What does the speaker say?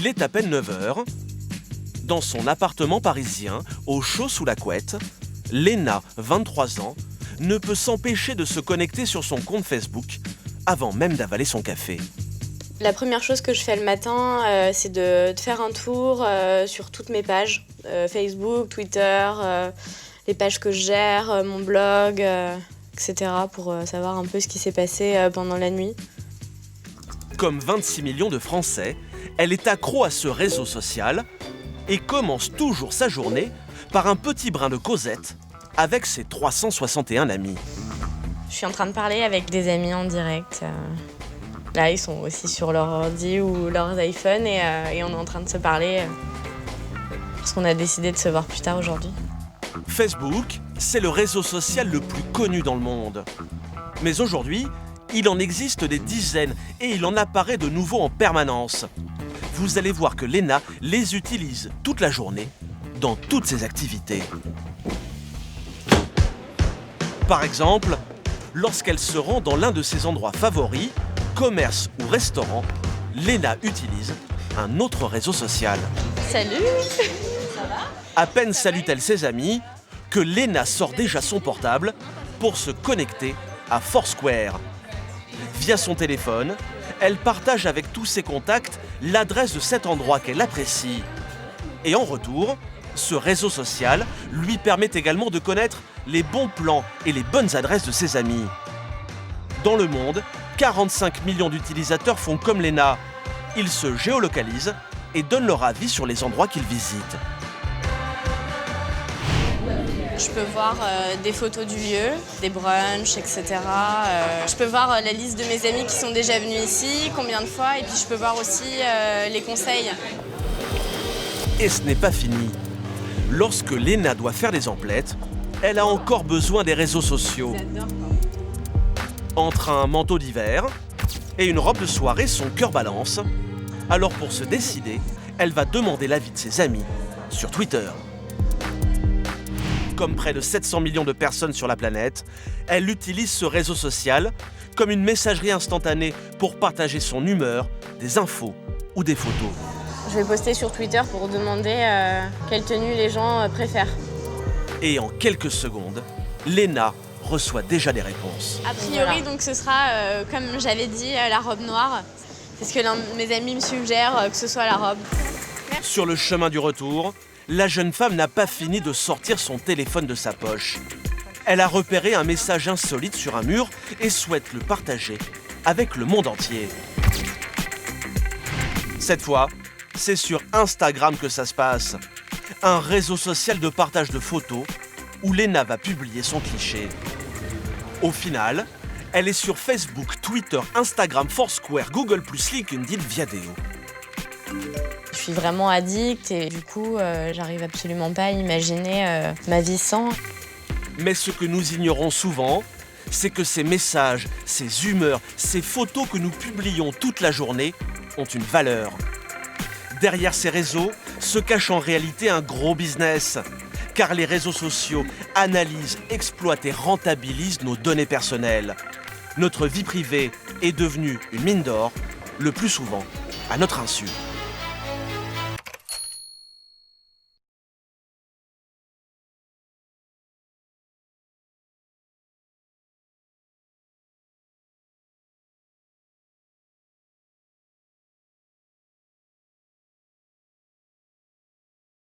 Il est à peine 9 h. Dans son appartement parisien, au chaud sous la couette, Léna, 23 ans, ne peut s'empêcher de se connecter sur son compte Facebook avant même d'avaler son café. La première chose que je fais le matin, c'est de faire un tour sur toutes mes pages. Facebook, Twitter, les pages que je gère, mon blog, etc. pour savoir un peu ce qui s'est passé pendant la nuit. Comme 26 millions de Français, elle est accro à ce réseau social et commence toujours sa journée par un petit brin de causette avec ses 361 amis. Je suis en train de parler avec des amis en direct. Là, ils sont aussi sur leur ordi ou leurs iPhones et on est en train de se parler parce qu'on a décidé de se voir plus tard aujourd'hui. Facebook, c'est le réseau social le plus connu dans le monde. Mais aujourd'hui, il en existe des dizaines et il en apparaît de nouveaux en permanence. Vous allez voir que Léna les utilise toute la journée dans toutes ses activités. Par exemple, lorsqu'elle se rend dans l'un de ses endroits favoris, commerce ou restaurant, Léna utilise un autre réseau social. Salut! Ça va? À peine salue-t-elle ses amis que Léna sort déjà son portable pour se connecter à Foursquare. Via son téléphone, elle partage avec tous ses contacts l'adresse de cet endroit qu'elle apprécie. Et en retour, ce réseau social lui permet également de connaître les bons plans et les bonnes adresses de ses amis. Dans le monde, 45 millions d'utilisateurs font comme Léna. Ils se géolocalisent et donnent leur avis sur les endroits qu'ils visitent. Je peux voir des photos du lieu, des brunchs, etc. Je peux voir la liste de mes amis qui sont déjà venus ici, combien de fois, et puis je peux voir aussi les conseils. Et ce n'est pas fini. Lorsque Léna doit faire des emplettes, elle a encore besoin des réseaux sociaux. Entre un manteau d'hiver et une robe de soirée, son cœur balance. Alors pour se décider, elle va demander l'avis de ses amis sur Twitter. Comme près de 700 millions de personnes sur la planète, elle utilise ce réseau social comme une messagerie instantanée pour partager son humeur, des infos ou des photos. Je vais poster sur Twitter pour demander quelle tenue les gens préfèrent. Et en quelques secondes, Léna reçoit déjà des réponses. A priori, donc ce sera, comme j'avais dit, la robe noire. C'est ce que l'un de mes amis me suggère, que ce soit la robe. Sur le chemin du retour, la jeune femme n'a pas fini de sortir son téléphone de sa poche. Elle a repéré un message insolite sur un mur et souhaite le partager avec le monde entier. Cette fois, c'est sur Instagram que ça se passe. Un réseau social de partage de photos où Léna va publier son cliché. Au final, elle est sur Facebook, Twitter, Instagram, Foursquare, Google+, LinkedIn, Viadeo. Je suis vraiment addict et du coup, j'arrive absolument pas à imaginer ma vie sans. Mais ce que nous ignorons souvent, c'est que ces messages, ces humeurs, ces photos que nous publions toute la journée ont une valeur. Derrière ces réseaux se cache en réalité un gros business. Car les réseaux sociaux analysent, exploitent et rentabilisent nos données personnelles. Notre vie privée est devenue une mine d'or, le plus souvent à notre insu.